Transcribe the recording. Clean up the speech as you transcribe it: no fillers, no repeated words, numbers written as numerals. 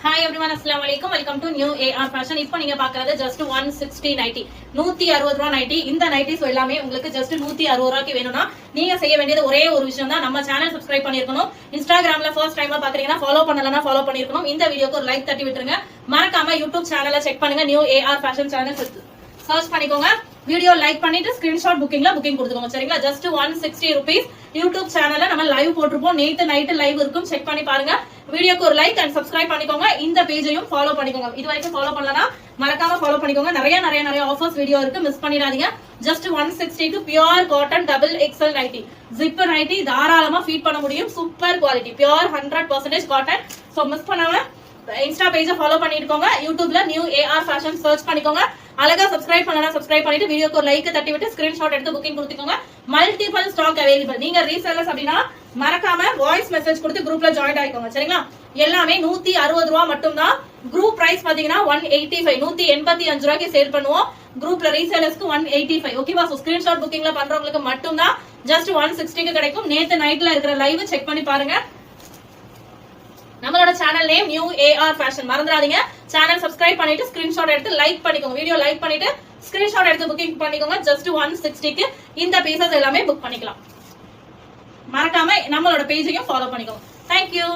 Hi everyone, assalamu alaikum. Welcome to New AR Fashion. இப்போ நீங்க பார்க்கறது just 160 நைட்டி 160 ரூபாய் நைட்டி. இந்த நைட்டிஸ் எல்லாமே உங்களுக்கு just 160 ரூபாய்க்கு வேணும்னா நீங்க செய்ய வேண்டியது ஒரே ஒரு விஷயம் தான். நம்ம சேனல் சப்ஸ்கிரைப் பண்ணிருக்கணும். இன்ஸ்டாகிராம்ல ஃபர்ஸ்ட் டைமா பாக்குறீங்கன்னா ஃபாலோ பண்ணலனா ஃபாலோ பண்ணிருக்கணும். இந்த வீடியோக்கு ஒரு லைக் தட்டி விட்டுருங்க. மறக்காம யூடியூப் சேனலை செக் பண்ணுங்க. New AR Fashion channel search பண்ணிக்கோங்க. வீடியோ லைக் பண்ணிட்டு ஸ்கிரீன்ஷாட் புக்கிங் கொடுத்துக்கோங்க. சரிங்களா? just 160 rupees. யூடியூப் சேனல்ல நம்ம லைவ் போட்டுருப்போம். நேத்து நைட் லைவ் இருக்கும், செக் பண்ணி பாருங்க. வீடியோக்கு ஒரு லைக் அண்ட் சப்ஸ்கிரைப் பண்ணிக்கோங்க. இந்த பேஜையும் ஃபாலோ பண்ணிக்கோங்க. இது வரைக்கும் ஃபாலோ பண்ணலனா மறக்காம ஃபாலோ பண்ணிக்கோங்க. நிறைய ஆஃபர்ஸ் வீடியோ இருக்கு, மிஸ் பண்ணிடாதீங்க. just 160 க்கு pure cotton double XL nighty, zip nighty தாராளமா ஃபீட் பண்ண முடியும். Super quality, pure 100% cotton. So miss பண்ணாம இன்ஸ்டா பேஜ ஃபாலோ பண்ணிருக்கோங்க. யூடியூப்ல நியூ ஏஆர் ஃபேஷன் சர்ச் பண்ணிக்கோங்க. அழகா சப்ஸ்கிரைப் பண்ணலாம், சப்ஸ்கிரைப் பண்ணிட்டு வீடியோக்கு ஒரு லைக் தட்டி விட்டு ஸ்கிரீன்ஷாட் எடுத்து புக்கிங் கொடுத்துக்கோங்க. Multiple stock available. நீங்க ரீசெல்லர்ஸ் அப்படின்னா மறக்காம வாய்ஸ் மெசேஜ் கொடுத்து குரூப்ல ஜாயின் ஆயிக்கோங்க. சரிங்களா? எல்லாமே 160 ரூபாய் மட்டும் தான். குரூப் பிரைஸ் பாத்தீங்கன்னா 185 185 ரூபாய்க்கு சேல் பண்ணுவோம். குரூப்ல ரீசெல்லர்ஸ்க்கு 185. ஓகேவா? சோ ஸ்கிரீன்ஷாட் புக்கிங்ல பண்றவங்களுக்கு மட்டும் தான் just 160 க்கு கிடைக்கும். நேத்து நைட்ல இருக்கிற லைவ் செக் பண்ணி பாருங்க. நம்மளோட channel name new AR fashion. மறந்துடாதீங்க, சேனல் சப்ஸ்கிரைப் பண்ணிட்டு ஸ்கிரீன்ஷாட் எடுத்து லைக் பண்ணிக்கோங்க. வீடியோ லைக் பண்ணிட்டு ஸ்கிரீன்ஷாட் எடுத்து புக்கிங் பண்ணிக்கோங்க. just 160 க்கு இந்த பீசஸ் எல்லாமே புக் பண்ணிக்கலாம். மறக்காம நம்மளோட பேஜையும் ஃபாலோ பண்ணிக்கோங்க. Thank you.